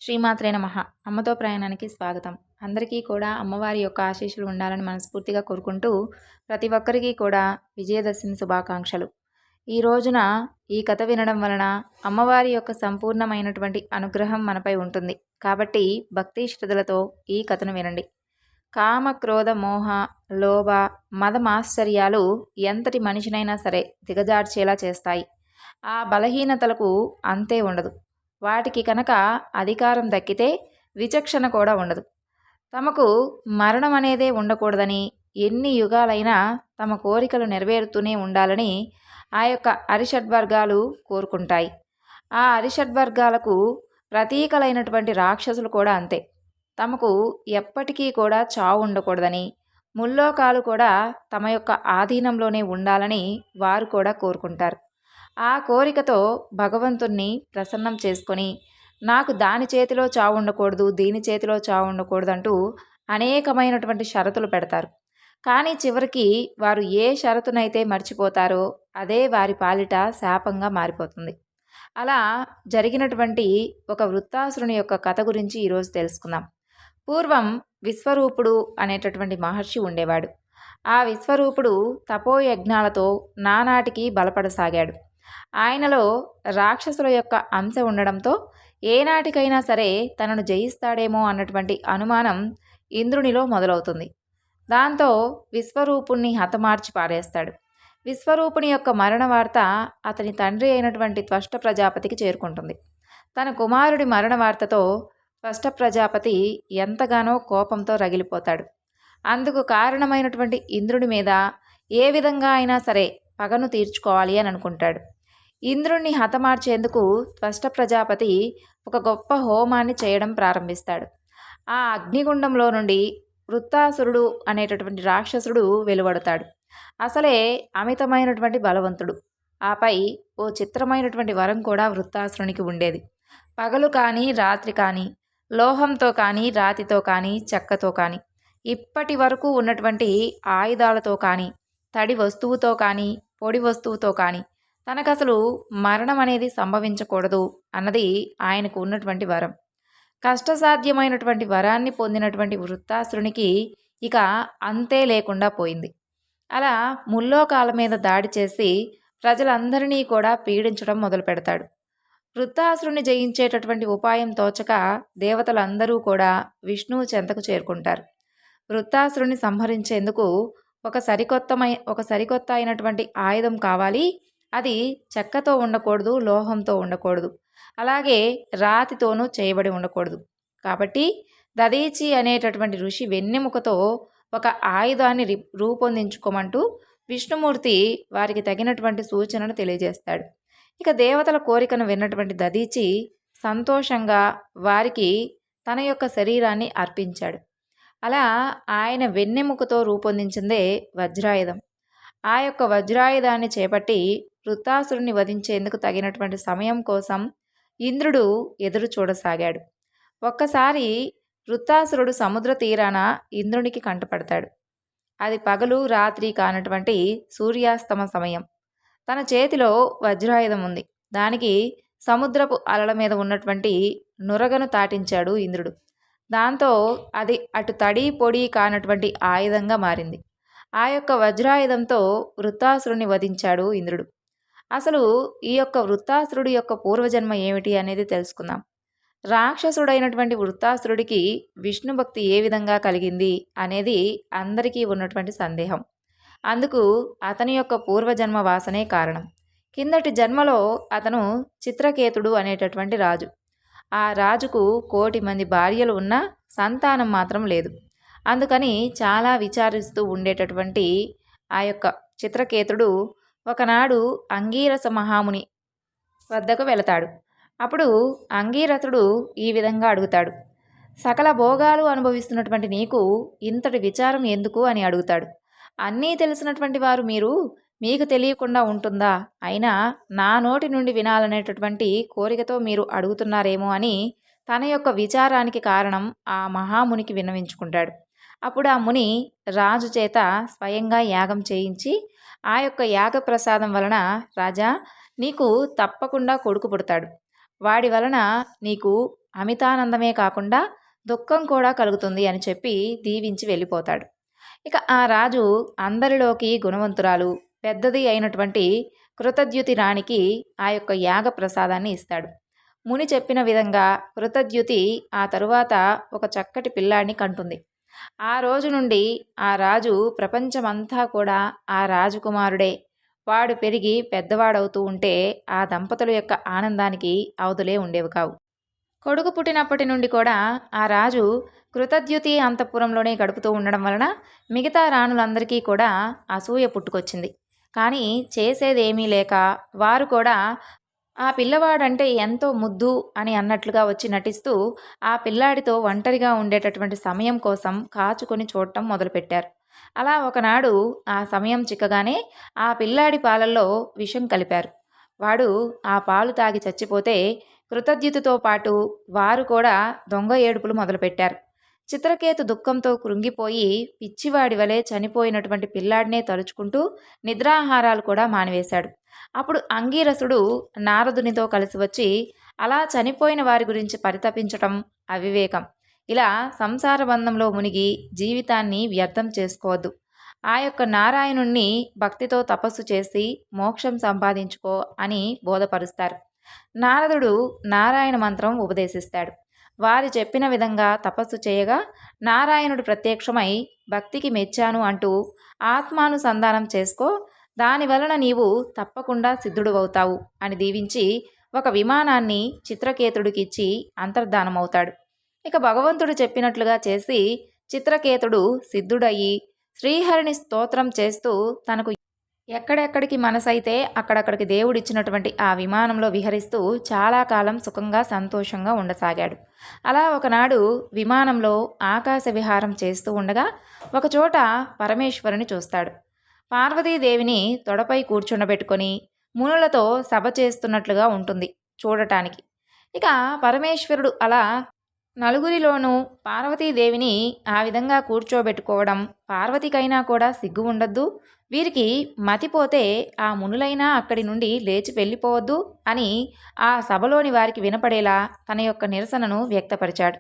శ్రీమాత్రే నమః. అమ్మతో ప్రయాణానికి స్వాగతం. అందరికీ కూడా అమ్మవారి యొక్క ఆశీస్సులు ఉండాలని మనస్ఫూర్తిగా కోరుకుంటూ ప్రతి ఒక్కరికి కూడా విజయదశమి శుభాకాంక్షలు. ఈ రోజున ఈ కథ వినడం వలన అమ్మవారి యొక్క సంపూర్ణమైనటువంటి అనుగ్రహం మనపై ఉంటుంది. కాబట్టి భక్తి శ్రద్ధలతో ఈ కథను వినండి. కామ, క్రోధ, మోహ, లోభ, మదమాశ్చర్యాలు ఎంతటి మనిషినైనా సరే దిగజార్చేలా చేస్తాయి. ఆ బలహీనతలకు అంతే ఉండదు. వాటికి కనుక అధికారం దక్కితే విచక్షణ కూడా ఉండదు. తమకు మరణం అనేదే ఉండకూడదని, ఎన్ని యుగాలైనా తమ కోరికలు నెరవేరుతూనే ఉండాలని ఆ యొక్క అరిషడ్వర్గాలు కోరుకుంటాయి. ఆ అరిషడ్వర్గాలకు ప్రతీకలైనటువంటి రాక్షసులు కూడా అంతే. తమకు ఎప్పటికీ కూడా చావు ఉండకూడదని, ముల్లోకాలు కూడా తమ యొక్క ఆధీనంలోనే ఉండాలని వారు కూడా కోరుకుంటారు. ఆ కోరికతో భగవంతుణ్ణి ప్రసన్నం చేసుకొని, నాకు దాని చేతిలో చావు ఉండకూడదు, దీని చేతిలో చావు ఉండకూడదు అంటూ అనేకమైనటువంటి షరతులు పెడతారు. కానీ చివరికి వారు ఏ షరతునైతే మర్చిపోతారో అదే వారి పాలిట శాపంగా మారిపోతుంది. అలా జరిగినటువంటి ఒక వృత్తాసురుని యొక్క కథ గురించి ఈరోజు తెలుసుకుందాం. పూర్వం విశ్వరూపుడు అనేటటువంటి మహర్షి ఉండేవాడు. ఆ విశ్వరూపుడు తపోయజ్ఞాలతో నానాటికి బలపడసాగాడు. ఆయనలో రాక్షసుల యొక్క అంశ ఉండడంతో ఏనాటికైనా సరే తనను జయిస్తాడేమో అన్నటువంటి అనుమానం ఇంద్రునిలో మొదలవుతుంది. దాంతో విశ్వరూపుణ్ణి హతమార్చి పారేస్తాడు. విశ్వరూపుని యొక్క మరణ వార్త అతని తండ్రి అయినటువంటి త్వష్ట ప్రజాపతికి చేరుకుంటుంది. తన కుమారుడి మరణ వార్తతో త్వష్ట ప్రజాపతి ఎంతగానో కోపంతో రగిలిపోతాడు. అందుకు కారణమైనటువంటి ఇంద్రుడి మీద ఏ విధంగా అయినా సరే పగను తీర్చుకోవాలి అని అనుకుంటాడు. ఇంద్రుణ్ణి హతమార్చేందుకు త్వష్ట ప్రజాపతి ఒక గొప్ప హోమాన్ని చేయడం ప్రారంభిస్తాడు. ఆ అగ్నిగుండంలో నుండి వృత్తాసురుడు అనేటటువంటి రాక్షసుడు వెలువడతాడు. అసలే అమితమైనటువంటి బలవంతుడు. ఆపై ఓ చిత్రమైనటువంటి వరం కూడా వృత్తాసురునికి ఉండేది. పగలు కానీ రాత్రి కానీ, లోహంతో కానీ రాతితో కానీ చెక్కతో కానీ, ఇప్పటి వరకు ఉన్నటువంటి ఆయుధాలతో కానీ, తడి వస్తువుతో కానీ, పొడి వస్తువుతో కానీ తనకసలు మరణం అనేది సంభవించకూడదు అన్నది ఆయనకు ఉన్నటువంటి వరం. కష్టసాధ్యమైనటువంటి వరాన్ని పొందినటువంటి వృత్తాసురునికి ఇక అంతే లేకుండా పోయింది. అలా ముల్లోకాల మీద దాడి చేసి ప్రజలందరినీ కూడా పీడించడం మొదలు పెడతాడు. వృత్తాసురుని జయించేటటువంటి ఉపాయం తోచక దేవతలందరూ కూడా విష్ణువు చెంతకు చేరుకుంటారు. వృత్తాసురుని సంహరించేందుకు ఒక సరికొత్త అయినటువంటి ఆయుధం కావాలి. అది చెక్కతో ఉండకూడదు, లోహంతో ఉండకూడదు, అలాగే రాతితోనూ చేయబడి ఉండకూడదు. కాబట్టి దదీచి అనేటటువంటి ఋషి వెన్నెముకతో ఒక ఆయుధాన్ని రూపొందించుకోమంటూ విష్ణుమూర్తి వారికి తగినటువంటి సూచనను తెలియజేస్తాడు. ఇక దేవతల కోరికను విన్నటువంటి దదీచి సంతోషంగా వారికి తన యొక్క శరీరాన్ని అర్పించాడు. అలా ఆయన వెన్నెముకతో రూపొందించిందే వజ్రాయుధం. ఆ యొక్క వజ్రాయుధాన్ని చేపట్టి వృత్తాసురుని వధించేందుకు తగినటువంటి సమయం కోసం ఇంద్రుడు ఎదురు చూడసాగాడు. ఒక్కసారి వృత్తాసురుడు సముద్ర తీరాన ఇంద్రునికి కంటపడతాడు. అది పగలు రాత్రి కానటువంటి సూర్యాస్తమ సమయం. తన చేతిలో వజ్రాయుధం ఉంది. దానికి సముద్రపు అలల మీద ఉన్నటువంటి నురగను తాటించాడు ఇంద్రుడు. దాంతో అది అటు తడి పొడి కానటువంటి ఆయుధంగా మారింది. ఆ యొక్క వజ్రాయుధంతో వృత్తాసురుని వధించాడు ఇంద్రుడు. అసలు ఈ యొక్క వృత్తాసురుడి యొక్క పూర్వజన్మ ఏమిటి అనేది తెలుసుకుందాం. రాక్షసుడైనటువంటి వృత్తాసురుడికి విష్ణు భక్తి ఏ విధంగా కలిగింది అనేది అందరికీ ఉన్నటువంటి సందేహం. అందుకు అతని యొక్క పూర్వజన్మ వాసనే కారణం. కిందటి జన్మలో అతను చిత్రకేతుడు అనేటటువంటి రాజు. ఆ రాజుకు 1,000,000 మంది భార్యలు ఉన్నా సంతానం మాత్రం లేదు. అందుకని చాలా విచారిస్తూ ఉండేటటువంటి ఆ యొక్క చిత్రకేతుడు ఒకనాడు అంగీరస మహాముని వద్దకు వెళతాడు. అప్పుడు అంగీరసుడు ఈ విధంగా అడుగుతాడు. సకల భోగాలు అనుభవిస్తున్నటువంటి నీకు ఇంతటి విచారం ఎందుకు అని అడుగుతాడు. అన్నీ తెలిసినటువంటి వారు మీరు, మీకు తెలియకుండా ఉంటుందా? అయినా నా నోటి నుండి వినాలనేటటువంటి కోరికతో మీరు అడుగుతున్నారేమో అని తన యొక్క విచారానికి కారణం ఆ మహామునికి విన్నవించుకుంటాడు. అప్పుడు ఆ ముని రాజు చేత స్వయంగా యాగం చేయించి ఆ యొక్క యాగ ప్రసాదం వలన, రాజా నీకు తప్పకుండా కొడుకు పుడతాడు, వాడి వలన నీకు అమితానందమే కాకుండా దుఃఖం కూడా కలుగుతుంది అని చెప్పి దీవించి వెళ్ళిపోతాడు. ఇక ఆ రాజు అందరిలోకి గుణవంతురాలు, పెద్దది అయినటువంటి కృతద్యుతి రాణికి ఆ యొక్క యాగ ప్రసాదాన్ని ఇస్తాడు. ముని చెప్పిన విధంగా కృతద్యుతి ఆ తరువాత ఒక చక్కటి పిల్లాడిని కంటుంది. ఆ రోజు నుండి ఆ రాజు ప్రపంచమంతా కూడా ఆ రాజకుమారుడే. వాడు పెరిగి పెద్దవాడవుతూ ఉంటే ఆ దంపతుల యొక్క ఆనందానికి అవధులే ఉండేవి కావు. కొడుకు పుట్టినప్పటి నుండి కూడా ఆ రాజు కృతద్యుతి అంతఃపురంలోనే గడుపుతూ ఉండడం వలన మిగతా రాణులందరికీ కూడా అసూయ పుట్టుకొచ్చింది. కానీ చేసేదేమీ లేక వారు కూడా ఆ పిల్లవాడంటే ఎంతో ముద్దు అని అన్నట్లుగా వచ్చి నటిస్తూ ఆ పిల్లాడితో ఒంటరిగా ఉండేటటువంటి సమయం కోసం కాచుకొని చూడటం మొదలుపెట్టారు. అలా ఒకనాడు ఆ సమయం చిక్కగానే ఆ పిల్లాడి పాలల్లో విషం కలిపారు. వాడు ఆ పాలు తాగి చచ్చిపోతే కృతజ్ఞతతో పాటు వారు కూడా దొంగ ఏడుపులు మొదలుపెట్టారు. చిత్రకేతు దుఃఖంతో కృంగిపోయి పిచ్చివాడి వలె చనిపోయినటువంటి పిల్లాడినే తలుచుకుంటూ నిద్రాహారాలు కూడా మానివేశాడు. అప్పుడు అంగీరసుడు నారదునితో కలిసి వచ్చి అలా చనిపోయిన వారి గురించి పరితపించటం అవివేకం. ఇలా సంసార బంధంలో మునిగి జీవితాన్ని వ్యర్థం చేసుకోవద్దు. ఆ యొక్క నారాయణుణ్ణి భక్తితో తపస్సు చేసి మోక్షం సంపాదించుకో అని బోధపరుస్తారు. నారదుడు నారాయణ మంత్రం ఉపదేశిస్తాడు. వారు చెప్పిన విధంగా తపస్సు చేయగా నారాయణుడు ప్రత్యక్షమై భక్తికి మెచ్చాను అంటూ ఆత్మానుసంధానం చేసుకో, దాని వలన నీవు తప్పకుండా సిద్ధుడువవుతావు అని దీవించి ఒక విమానాన్ని చిత్రకేతుడికిచ్చి అంతర్ధానమవుతాడు. ఇక భగవంతుడు చెప్పినట్లుగా చేసి చిత్రకేతుడు సిద్ధుడయ్యి శ్రీహరిని స్తోత్రం చేస్తూ తనకు ఎక్కడెక్కడికి మనసైతే అక్కడక్కడికి దేవుడిచ్చినటువంటి ఆ విమానంలో విహరిస్తూ చాలా కాలం సుఖంగా సంతోషంగా ఉండసాగాడు. అలా ఒకనాడు విమానంలో ఆకాశ విహారం చేస్తూ ఉండగా ఒకచోట పరమేశ్వరుని చూస్తాడు. పార్వతీదేవిని తొడపై కూర్చుండబెట్టుకొని మునులతో సభ చేస్తున్నట్లుగా ఉంటుంది చూడటానికి. ఇక పరమేశ్వరుడు అలా నలుగురిలోనూ పార్వతీదేవిని ఆ విధంగా కూర్చోబెట్టుకోవడం పార్వతికైనా కూడా సిగ్గు ఉండద్దు, వీరికి మతిపోతే ఆ మునులైనా అక్కడి నుండి లేచి వెళ్ళిపోవద్దు అని ఆ సభలోని వారికి వినపడేలా తన యొక్క నిరసనను వ్యక్తపరిచాడు.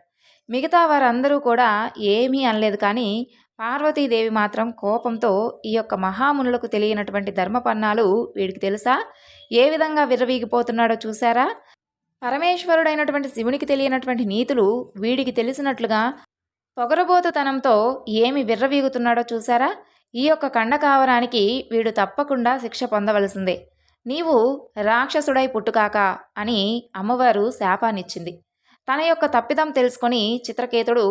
మిగతా వారందరూ కూడా ఏమీ అనలేదు. కానీ పార్వతీదేవి మాత్రం కోపంతో ఈ యొక్క మహామునులకు తెలియనటువంటి ధర్మపన్నాలు వీడికి తెలుసా, ఏ విధంగా విర్రవీగిపోతున్నాడో చూశారా, పరమేశ్వరుడైనటువంటి శివునికి తెలియనటువంటి నీతులు వీడికి తెలిసినట్లుగా పొగరబోతుతనంతో ఏమి విర్రవీగుతున్నాడో చూశారా, ఈ యొక్క కండకావరానికి వీడు తప్పకుండా శిక్ష పొందవలసిందే, నీవు రాక్షసుడై పుట్టుకాక అని అమ్మవారు శాపాన్నిచ్చింది. తన యొక్క తప్పిదం తెలుసుకొని చిత్రకేతుడు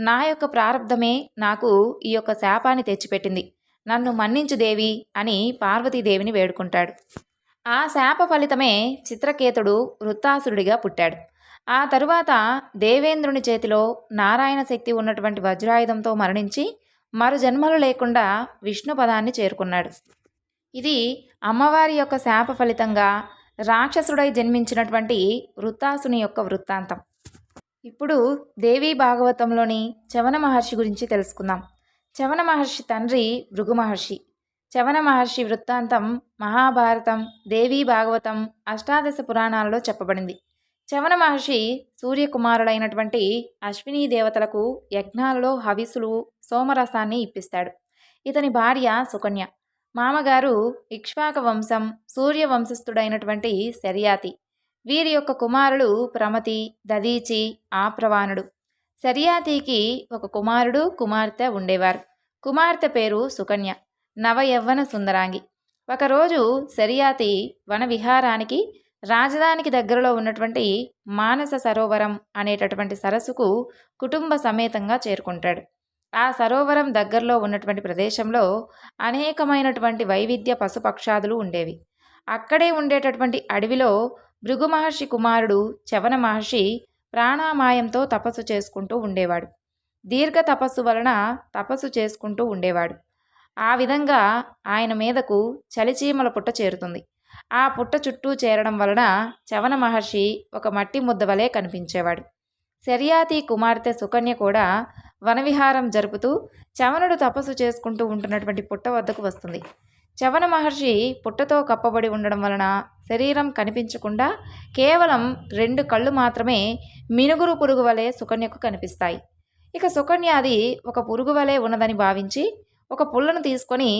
నా యొక్క ప్రారంధమే నాకు ఈ యొక్క శాపాన్ని తెచ్చిపెట్టింది, నన్ను మన్నించు దేవి అని పార్వతీదేవిని వేడుకుంటాడు. ఆ శాప ఫలితమే చిత్రకేతుడు వృత్తాసురుడిగా పుట్టాడు. ఆ తరువాత దేవేంద్రుని చేతిలో నారాయణ శక్తి ఉన్నటువంటి వజ్రాయుధంతో మరణించి మరు జన్మలు లేకుండా విష్ణు పదాన్ని చేరుకున్నాడు. ఇది అమ్మవారి యొక్క శాప ఫలితంగా రాక్షసుడై జన్మించినటువంటి వృత్తాసుని యొక్క వృత్తాంతం. ఇప్పుడు దేవీ భాగవతంలోని చవన మహర్షి గురించి తెలుసుకుందాం. చవన మహర్షి తండ్రి భృగు మహర్షి. చవన మహర్షి వృత్తాంతం మహాభారతం, దేవీ భాగవతం, అష్టాదశ పురాణాలలో చెప్పబడింది. చవన మహర్షి సూర్యకుమారుడైనటువంటి అశ్వినీ దేవతలకు యజ్ఞాలలో హవిసులు సోమరసాన్ని ఇప్పిస్తాడు. ఇతని భార్య సుకన్య. మామగారు ఇక్ష్వాక వంశం సూర్యవంశస్థుడైనటువంటి శర్యాతి. వీరి యొక్క కుమారుడు ప్రమతి, దదీచి, ఆప్రవానుడు. శర్యాతికి ఒక కుమారుడు కుమార్తె ఉండేవారు. కుమార్తె పేరు సుకన్య, నవయవ్వన సుందరాంగి. ఒకరోజు శర్యాతి వన విహారానికి రాజధానికి దగ్గరలో ఉన్నటువంటి మానస సరోవరం అనేటటువంటి సరస్సుకు కుటుంబ సమేతంగా చేరుకుంటాడు. ఆ సరోవరం దగ్గరలో ఉన్నటువంటి ప్రదేశంలో అనేకమైనటువంటి వైవిధ్య పశుపక్షాదులు ఉండేవి. అక్కడే ఉండేటటువంటి అడవిలో భృగు మహర్షి కుమారుడు చవన మహర్షి ప్రాణామాయంతో తపస్సు చేసుకుంటూ ఉండేవాడు. దీర్ఘ తపస్సు వలన తపస్సు చేసుకుంటూ ఉండేవాడు. ఆ విధంగా ఆయన మీదకు చలిచీమల పుట్ట చేరుతుంది. ఆ పుట్ట చుట్టూ చేరడం వలన చవన మహర్షి ఒక మట్టి ముద్ద వలె కనిపించేవాడు. శర్యాతి కుమార్తె సుకన్య కూడా వనవిహారం జరుపుతూ చవనుడు తపస్సు చేసుకుంటూ ఉంటున్నటువంటి పుట్ట వద్దకు వస్తుంది. చవన మహర్షి పుట్టతో కప్పబడి ఉండడం వలన శరీరం కనిపించకుండా కేవలం 2 కళ్ళు మాత్రమే మినుగురు పురుగు వలె సుకన్యకు కనిపిస్తాయి. ఇక సుకన్య అది ఒక పురుగు వలె ఉన్నదని భావించి ఒక పుల్లను తీసుకొని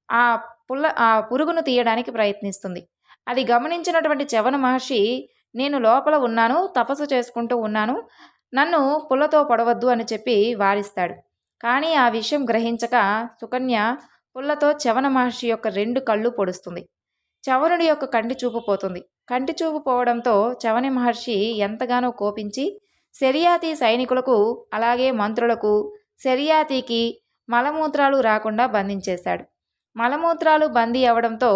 ఆ పురుగును తీయడానికి ప్రయత్నిస్తుంది. అది గమనించినటువంటి చవన మహర్షి, నేను లోపల ఉన్నాను, తపస్సు చేసుకుంటూ ఉన్నాను, నన్ను పుల్లతో పొడవద్దు అని చెప్పి వారిస్తాడు. కానీ ఆ విషయం గ్రహించక సుకన్య పుల్లతో చవన మహర్షి యొక్క 2 కళ్ళు పొడుస్తుంది. చవనుడి యొక్క కంటి చూపు పోతుంది. కంటి చూపు పోవడంతో చవన మహర్షి ఎంతగానో కోపించి శర్యాతి సైనికులకు అలాగే మంత్రులకు శర్యాతికి మలమూత్రాలు రాకుండా బంధించేశాడు. మలమూత్రాలు బందీ అవడంతో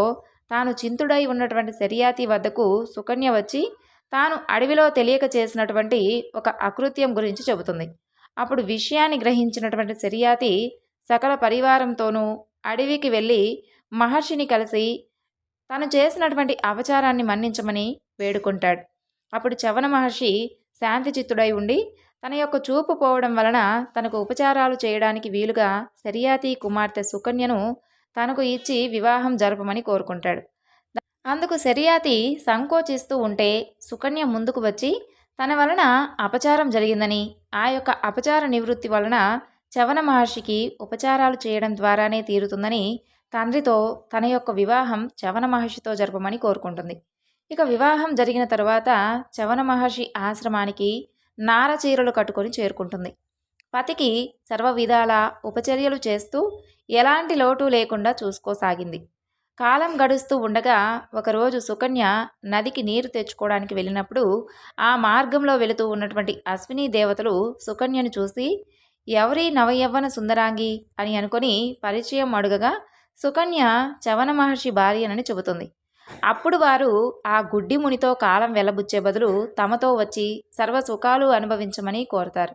తాను చింతుడై ఉన్నటువంటి శర్యాతి వద్దకు సుకన్య వచ్చి తాను అడవిలో తెలియక చేసినటువంటి ఒక అకృత్యం గురించి చెబుతుంది. అప్పుడు విషయాన్ని గ్రహించినటువంటి శర్యాతి సకల పరివారంతోనూ అడవికి వెళ్ళి మహర్షిని కలిసి తను చేసినటువంటి అపచారాన్ని మన్నించమని వేడుకుంటాడు. అప్పుడు చవన మహర్షి శాంతి చిత్తుడై ఉండి తన యొక్క చూపు పోవడం వలన తనకు ఉపచారాలు చేయడానికి వీలుగా శర్యాతి కుమార్తె సుకన్యను తనకు ఇచ్చి వివాహం జరపమని కోరుకుంటాడు. అందుకు శర్యాతి సంకోచిస్తూ ఉంటే సుకన్య ముందుకు వచ్చి తన వలన అపచారం జరిగిందని, ఆ యొక్క అపచార నివృత్తి వలన చవన మహర్షికి ఉపచారాలు చేయడం ద్వారానే తీరుతుందని తండ్రితో తన యొక్క వివాహం చవన మహర్షితో జరపమని కోరుకుంటుంది. ఇక వివాహం జరిగిన తరువాత చవన మహర్షి ఆశ్రమానికి నారచీరలు కట్టుకొని చేరుకుంటుంది. పతికి సర్వ విధాల ఉపచర్యలు చేస్తూ ఎలాంటి లోటు లేకుండా చూసుకోసాగింది. కాలం గడుస్తూ ఉండగా ఒకరోజు సుకన్య నదికి నీరు తెచ్చుకోవడానికి వెళ్ళినప్పుడు ఆ మార్గంలో వెళుతూ ఉన్నటువంటి అశ్విని దేవతలు సుకన్యను చూసి ఎవరి నవయవ్వన సుందరాంగి అని అనుకొని పరిచయం అడుగగా సుకన్య చవన మహర్షి భార్యనని చెబుతుంది. అప్పుడు వారు ఆ గుడ్డి మునితో కాలం వెల్లబుచ్చే బదులు తమతో వచ్చి సర్వ సుఖాలు అనుభవించమని కోరుతారు.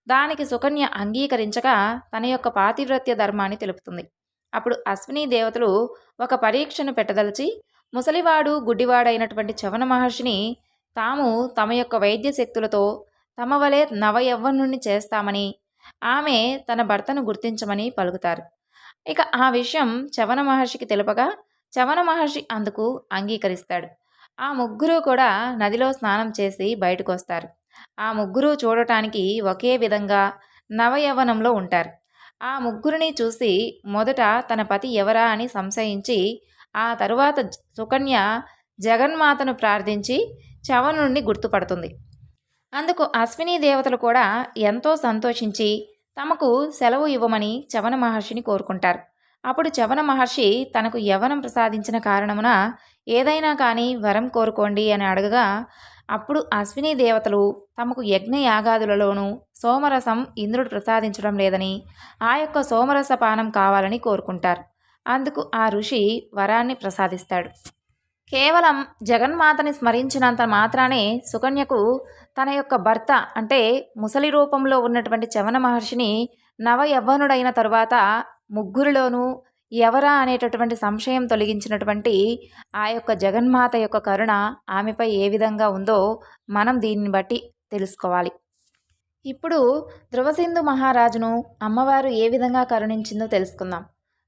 దానికి సుకన్య అంగీకరించగా తన యొక్క పాతివ్రత్య ధర్మాన్ని తెలుపుతుంది. అప్పుడు అశ్విని దేవతలు ఒక పరీక్షను పెట్టదలిచి ముసలివాడు గుడ్డివాడైనటువంటి చవన మహర్షిని తాము తమ యొక్క వైద్య శక్తులతో తమ వలె నవయవ్వనుణ్ణి చేస్తామని, ఆమె తన భర్తను గుర్తించమని పలుకుతారు. ఇక ఆ విషయం చవన మహర్షికి తెలుపగా చవన మహర్షి అందుకు అంగీకరిస్తాడు. ఆ ముగ్గురు కూడా నదిలో స్నానం చేసి బయటకు వస్తారు. ఆ ముగ్గురు చూడటానికి ఒకే విధంగా నవయవ్వనంలో ఉంటారు. ఆ ముగ్గురిని చూసి మొదట తన పతి ఎవరా అని సంశయించి ఆ తరువాత సుకన్య జగన్మాతను ప్రార్థించి చవనుడిని గుర్తుపడుతుంది. అందుకు అశ్విని దేవతలు కూడా ఎంతో సంతోషించి తమకు సెలవు ఇవ్వమని చవన మహర్షిని కోరుకుంటారు. అప్పుడు చవన మహర్షి తనకు యవ్వనం ప్రసాదించిన కారణమున ఏదైనా కానీ వరం కోరుకోండి అని అడగగా అప్పుడు అశ్విని దేవతలు తమకు యజ్ఞ యాగాదులలోనూ సోమరసం ఇంద్రుడు ప్రసాదించడం లేదని ఆ యొక్క సోమరస పానం కావాలని కోరుకుంటారు. అందుకు ఆ ఋషి వరాన్ని ప్రసాదిస్తాడు. కేవలం జగన్మాతని స్మరించినంత మాత్రానే సుకన్యకు తన యొక్క భర్త అంటే ముసలి రూపంలో ఉన్నటువంటి చవన మహర్షిని నవయవ్వనుడైన తరువాత ముగ్గురిలోనూ ఎవరా అనేటటువంటి సంశయం తొలగించినటువంటి ఆ యొక్క జగన్మాత యొక్క కరుణ ఆమెపై ఏ విధంగా ఉందో మనం దీన్ని బట్టి తెలుసుకోవాలి. ఇప్పుడు ధ్రువసింధు మహారాజును అమ్మవారు ఏ విధంగా కరుణించిందో తెలుసుకుందాం.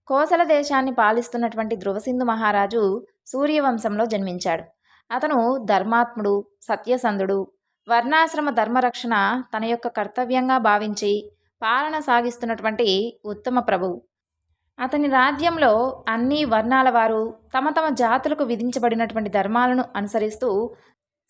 కోసల దేశాన్ని పాలిస్తున్నటువంటి ధ్రువసింధు మహారాజు సూర్యవంశంలో జన్మించాడు. అతను ధర్మాత్ముడు, సత్యసంధుడు, వర్ణాశ్రమ ధర్మరక్షణ తన యొక్క కర్తవ్యంగా భావించి పాలన సాగిస్తున్నటువంటి ఉత్తమ ప్రభువు. అతని రాజ్యంలో అన్ని వర్ణాల వారు తమ తమ జాతులకు విధించబడినటువంటి ధర్మాలను అనుసరిస్తూ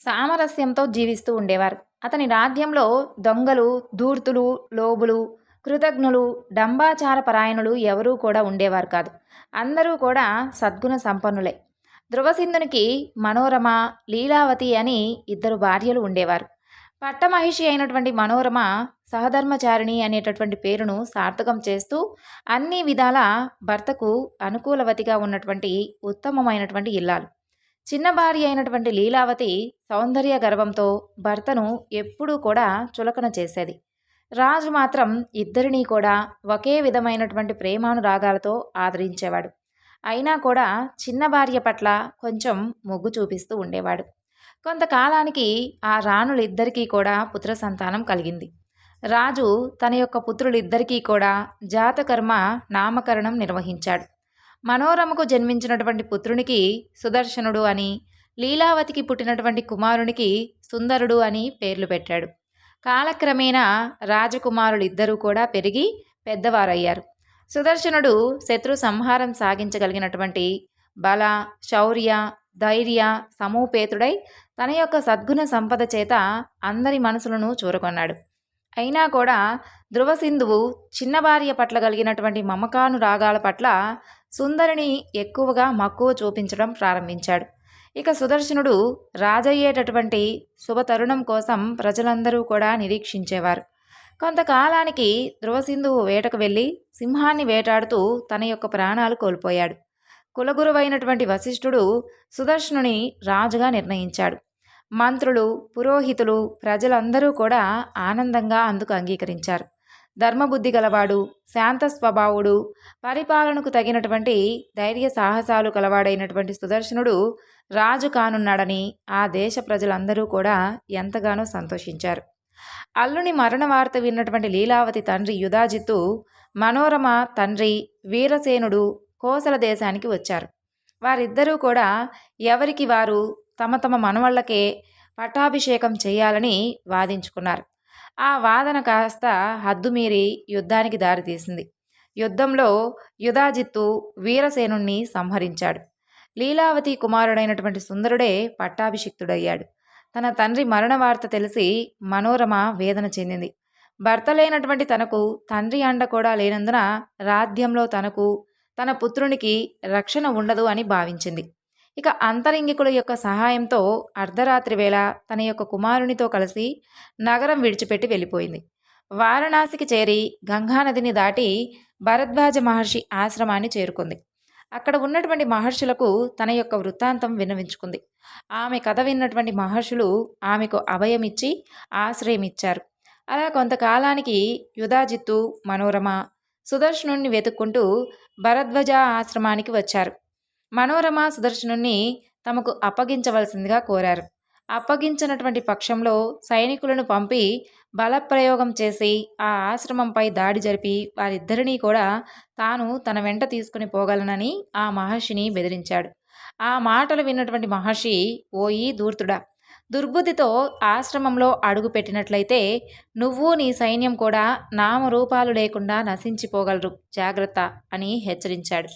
సామరస్యంతో జీవిస్తూ ఉండేవారు. అతని రాజ్యంలో దొంగలు, ధూర్తులు, లోబులు, కృతజ్ఞులు, డంబాచార పరాయణులు ఎవరూ కూడా ఉండేవారు కాదు. అందరూ కూడా సద్గుణ సంపన్నులే. ధ్రువసింధునికి మనోరమ, లీలావతి అని 2 భార్యలు ఉండేవారు. పట్టమహిషి అయినటువంటి మనోరమ సహధర్మచారిణి అనేటటువంటి పేరును సార్థకం చేస్తూ అన్ని విధాల భర్తకు అనుకూలవతిగా ఉన్నటువంటి ఉత్తమమైనటువంటి ఇల్లాలు. చిన్న భార్య అయినటువంటి లీలావతి సౌందర్య గర్వంతో భర్తను ఎప్పుడూ కూడా చులకన చేసేది. రాజు మాత్రం ఇద్దరినీ కూడా ఒకే విధమైనటువంటి ప్రేమానురాగాలతో ఆదరించేవాడు. అయినా కూడా చిన్న భార్య పట్ల కొంచెం మొగ్గు చూపిస్తూ ఉండేవాడు. కొంతకాలానికి ఆ రాణులిద్దరికీ కూడా పుత్ర సంతానం కలిగింది. రాజు తన యొక్క పుత్రులిద్దరికీ కూడా జాతకర్మ నామకరణం నిర్వహించాడు. మనోరమకు జన్మించినటువంటి పుత్రునికి సుదర్శనుడు అని, లీలావతికి పుట్టినటువంటి కుమారునికి సుందరుడు అని పేర్లు పెట్టాడు. కాలక్రమేణా రాజకుమారులిద్దరూ కూడా పెరిగి పెద్దవారయ్యారు. సుదర్శనుడు శత్రు సంహారం సాగించగలిగినటువంటి బల, శౌర్య, ధైర్య సమూపేతుడై తన యొక్క సద్గుణ సంపద చేత అందరి మనసులను చూరగొన్నాడు. అయినా కూడా ధ్రువసింధువు చిన్న భార్య పట్ల కలిగినటువంటి మమకానురాగాల పట్ల సుందరిని ఎక్కువగా మక్కువ చూపించడం ప్రారంభించాడు. ఇక సుదర్శనుడు రాజయ్యేటటువంటి శుభతరుణం కోసం ప్రజలందరూ కూడా నిరీక్షించేవారు. కొంతకాలానికి ధ్రువసింధువు వేటకు వెళ్ళి సింహాన్ని వేటాడుతూ తన యొక్క ప్రాణాలు కోల్పోయాడు. కులగురువైనటువంటి వశిష్ఠుడు సుదర్శనుని రాజుగా నిర్ణయించాడు. మంత్రులు, పురోహితులు, ప్రజలందరూ కూడా ఆనందంగా అందుకు అంగీకరించారు. ధర్మబుద్ధి గలవాడు, శాంత స్వభావుడు, పరిపాలనకు తగినటువంటి ధైర్య సాహసాలు కలవాడైనటువంటి సుదర్శనుడు రాజు కానున్నాడని ఆ దేశ ప్రజలందరూ కూడా ఎంతగానో సంతోషించారు. అల్లుని మరణ వార్త విన్నటువంటి లీలావతి తండ్రి యుధాజిత్తు, మనోరమ తండ్రి వీరసేనుడు కోసల దేశానికి వచ్చారు. వారిద్దరూ కూడా ఎవరికి వారు తమ తమ మనవళ్లకే పట్టాభిషేకం చేయాలని వాదించుకున్నారు. ఆ వాదన కాస్త హద్దుమీరి యుద్ధానికి దారితీసింది. యుద్ధంలో యుధాజిత్తు వీరసేనుణ్ణి సంహరించాడు. లీలావతి కుమారుడైనటువంటి సుందరుడే పట్టాభిషిక్తుడయ్యాడు. తన తండ్రి మరణ వార్త తెలిసి మనోరమ వేదన చెందింది. భర్త లేనటువంటి తనకు తండ్రి అండ కూడా లేనందున రాజ్యంలో తనకు తన పుత్రునికి రక్షణ ఉండదు అని భావించింది. ఇక అంతరంగికుల యొక్క సహాయంతో అర్ధరాత్రి వేళ తన యొక్క కుమారునితో కలిసి నగరం విడిచిపెట్టి వెళ్ళిపోయింది. వారణాసికి చేరి గంగానదిని దాటి భరద్వాజ మహర్షి ఆశ్రమాన్ని చేరుకుంది. అక్కడ ఉన్నటువంటి మహర్షులకు తన యొక్క వృత్తాంతం విన్నవించుకుంది. ఆమె కథ విన్నటువంటి మహర్షులు ఆమెకు అభయమిచ్చి ఆశ్రయమిచ్చారు. అలా కొంతకాలానికి యుధాజిత్తు, మనోరమ సుదర్శనుణ్ణి వెతుక్కుంటూ భరద్వాజ ఆశ్రమానికి వచ్చారు. మనోరమ సుదర్శనుణ్ణి తమకు అప్పగించవలసిందిగా కోరారు. అప్పగించినటువంటి పక్షంలో సైనికులను పంపి బలప్రయోగం చేసి ఆ ఆశ్రమంపై దాడి జరిపి వారిద్దరినీ కూడా తాను తన వెంట తీసుకుని పోగలనని ఆ మహర్షిని బెదిరించాడు. ఆ మాటలు విన్నటువంటి మహర్షి, ఓయి ధూర్తుడా, దుర్బుద్ధితో ఆశ్రమంలో అడుగు పెట్టినట్లయితే నువ్వు నీ సైన్యం కూడా నామరూపాలు లేకుండా నశించిపోగలరు, జాగ్రత్త అని హెచ్చరించాడు.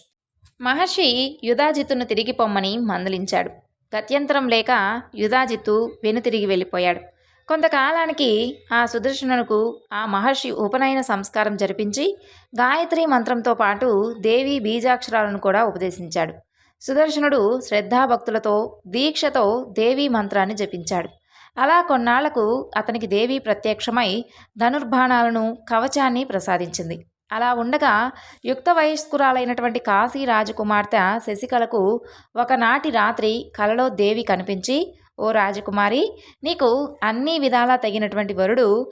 మహర్షి యుధాజిత్తును తిరిగి పొమ్మని మందలించాడు. గత్యంతరం లేక యుధాజిత్తు వెనుతిరిగి వెళ్ళిపోయాడు. కొంతకాలానికి ఆ సుదర్శనునకు ఆ మహర్షి ఉపనయన సంస్కారం జరిపించి గాయత్రి మంత్రంతో పాటు దేవి బీజాక్షరాలను కూడా ఉపదేశించాడు. సుదర్శనుడు శ్రద్ధాభక్తులతో దీక్షతో దేవీ మంత్రాన్ని జపించాడు. అలా కొన్నాళ్లకు అతనికి దేవి ప్రత్యక్షమై ధనుర్బాణాలను, కవచాన్ని ప్రసాదించింది. అలా ఉండగా యుక్త వయస్కురాలైనటువంటి కాశీ రాజకుమార్తె శశికళకు ఒకనాటి రాత్రి కలలో దేవి కనిపించి, ఓ రాజకుమారి, నీకు అన్ని విధాలా తగినటువంటి వరుడు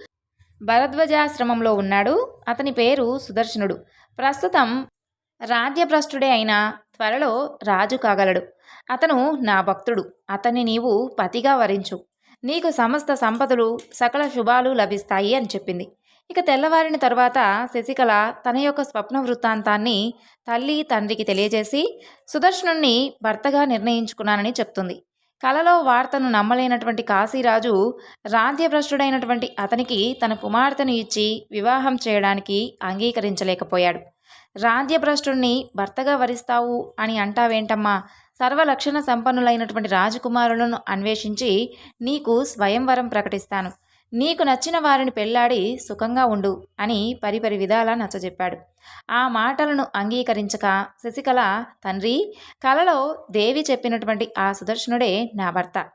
భరద్వాజాశ్రమంలో ఉన్నాడు. అతని పేరు సుదర్శనుడు. ప్రస్తుతం రాజ్యభ్రష్టుడే అయినా త్వరలో రాజు కాగలడు. అతను నా భక్తుడు. అతన్ని నీవు పతిగా వరించు. నీకు సమస్త సంపదలు, సకల శుభాలు లభిస్తాయి అని చెప్పింది. ఇక తెల్లవారిన తరువాత శశికళ తన యొక్క స్వప్న వృత్తాంతాన్ని తల్లి, తండ్రికి తెలియజేసి సుదర్శనుణ్ణి భర్తగా నిర్ణయించుకున్నానని చెప్తుంది. కలలో వార్తను నమ్మలేనటువంటి కాశీరాజు రాజ్యభ్రష్టుడైనటువంటి అతనికి తన కుమార్తెను ఇచ్చి వివాహం చేయడానికి అంగీకరించలేకపోయాడు. రాజ్యభ్రష్టుణ్ణి భర్తగా వరిస్తావు అని అంటావేంటమ్మా? సర్వలక్షణ సంపన్నులైనటువంటి రాజకుమారులను అన్వేషించి నీకు స్వయంవరం ప్రకటిస్తాను. నీకు నచ్చిన వారిని పెళ్లాడి సుఖంగా ఉండు అని పరిపరి విధాలా నచ్చజెప్పాడు. ఆ మాటలను అంగీకరించక శశికళ, తండ్రి, కలలో దేవి చెప్పినటువంటి ఆ సుదర్శనుడే నా భర్త.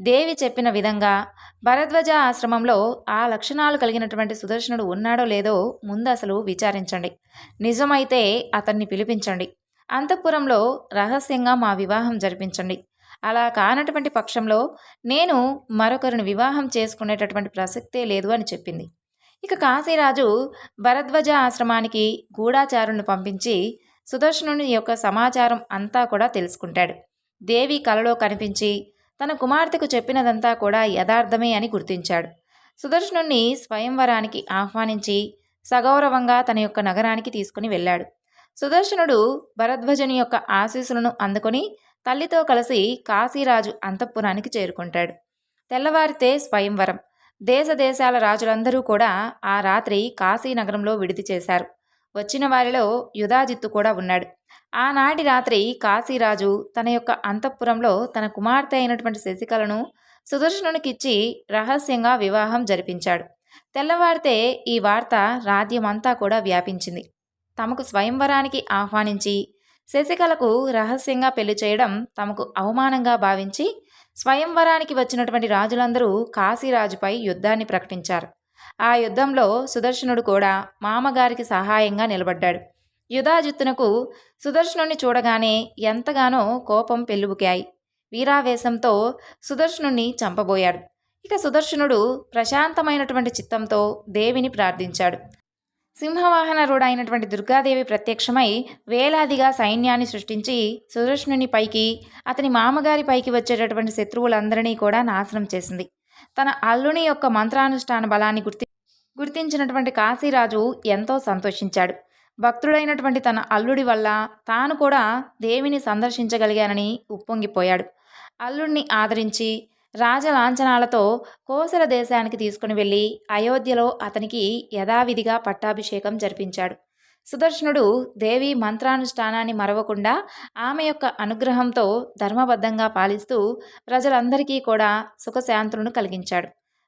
దేవి చెప్పిన విధంగా భరద్వాజ ఆశ్రమంలో ఆ లక్షణాలు కలిగినటువంటి సుదర్శనుడు ఉన్నాడో లేదో ముందు అసలు విచారించండి. నిజమైతే అతన్ని పిలిపించండి. అంతఃపురంలో రహస్యంగా మా వివాహం జరిపించండి. అలా కానటువంటి పక్షంలో నేను మరొకరిని వివాహం చేసుకునేటటువంటి ప్రసక్తే లేదు అని చెప్పింది. ఇక కాశీరాజు భరద్వాజ ఆశ్రమానికి గూఢాచారులను పంపించి సుదర్శనుని యొక్క సమాచారం అంతా కూడా తెలుసుకుంటాడు. దేవి కలలో కనిపించి తన కుమార్తెకు చెప్పినదంతా కూడా యథార్థమే అని గుర్తించాడు. సుదర్శనుని స్వయంవరానికి ఆహ్వానించి సగౌరవంగా తన యొక్క నగరానికి తీసుకుని వెళ్ళాడు. సుదర్శనుడు భరద్వజుని యొక్క ఆశీస్సులను అందుకొని తల్లితో కలిసి కాశీరాజు అంతఃపురానికి చేరుకుంటాడు. తెల్లవారితే స్వయంవరం. దేశ దేశాల రాజులందరూ కూడా ఆ రాత్రి కాశీనగరంలో విడిది చేశారు. వచ్చిన వారిలో యుధాజిత్తు కూడా ఉన్నాడు. ఆనాటి రాత్రి కాశీరాజు తన యొక్క అంతఃపురంలో తన కుమార్తె అయినటువంటి శశికళను సుదర్శనునికిచ్చి రహస్యంగా వివాహం జరిపించాడు. తెల్లవారితే ఈ వార్త రాజ్యమంతా కూడా వ్యాపించింది. తమకు స్వయంవరానికి ఆహ్వానించి శశికళకు రహస్యంగా పెళ్లి చేయడం తమకు అవమానంగా భావించి స్వయంవరానికి వచ్చినటువంటి రాజులందరూ కాశీరాజుపై యుద్ధాన్ని ప్రకటించారు. ఆ యుద్ధంలో సుదర్శనుడు కూడా మామగారికి సహాయంగా నిలబడ్డాడు. యుధాజిత్తునకు సుదర్శనుణ్ణి చూడగానే ఎంతగానో కోపం పెళ్ళుబుకాయి. వీరావేశంతో సుదర్శనుణ్ణి చంపబోయాడు. ఇక సుదర్శనుడు ప్రశాంతమైనటువంటి చిత్తంతో దేవిని ప్రార్థించాడు. సింహవాహనరుడైనటువంటి దుర్గాదేవి ప్రత్యక్షమై వేలాదిగా సైన్యాన్ని సృష్టించి సుదర్శనుని పైకి, అతని మామగారి పైకి వచ్చేటటువంటి శత్రువులందరినీ కూడా నాశనం చేసింది. తన అల్లుని యొక్క మంత్రానుష్ఠాన బలాన్ని గుర్తించినటువంటి కాశీరాజు ఎంతో సంతోషించాడు. భక్తుడైనటువంటి తన అల్లుడి వల్ల తాను కూడా దేవిని సందర్శించగలిగానని ఉప్పొంగిపోయాడు. అల్లుడిని ఆదరించి రాజలాంఛనాలతో కోసల దేశానికి తీసుకుని వెళ్ళి అయోధ్యలో అతనికి యథావిధిగా పట్టాభిషేకం జరిపించాడు. సుదర్శనుడు దేవి మంత్రానుష్ఠానాన్ని మరవకుండా ఆమె యొక్క అనుగ్రహంతో ధర్మబద్ధంగా పాలిస్తూ ప్రజలందరికీ కూడా సుఖశాంతులను కలిగించాడు.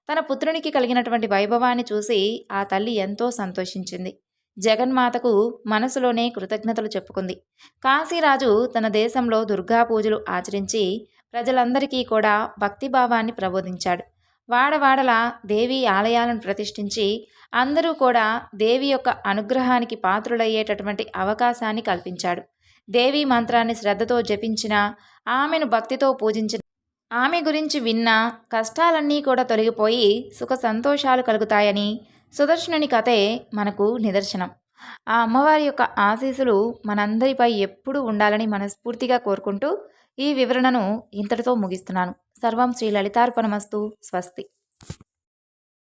తన పుత్రునికి కలిగినటువంటి వైభవాన్ని చూసి ఆ తల్లి ఎంతో సంతోషించింది. జగన్మాతకు మనసులోనే కృతజ్ఞతలు చెప్పుకుంది. కాశీరాజు తన దేశంలో దుర్గా పూజలు ఆచరించి ప్రజలందరికీ కూడా భక్తిభావాన్ని ప్రబోధించాడు. వాడవాడలా దేవి ఆలయాలను ప్రతిష్ఠించి అందరూ కూడా దేవి యొక్క అనుగ్రహానికి పాత్రులయ్యేటటువంటి అవకాశాన్ని కల్పించాడు. దేవి మంత్రాన్ని శ్రద్ధతో జపించిన, ఆమెను భక్తితో పూజించిన, ఆమె గురించి విన్న కష్టాలన్నీ కూడా తొలగిపోయి సుఖ సంతోషాలు కలుగుతాయని సుదర్శనుని కథే మనకు నిదర్శనం. ఆ అమ్మవారి యొక్క ఆశీస్సులు మనందరిపై ఎప్పుడూ ఉండాలని మనస్ఫూర్తిగా కోరుకుంటూ ఈ వివరణను ఇంతటితో ముగిస్తున్నాను. సర్వం శ్రీ లలితార్పణమస్తు. స్వస్తి.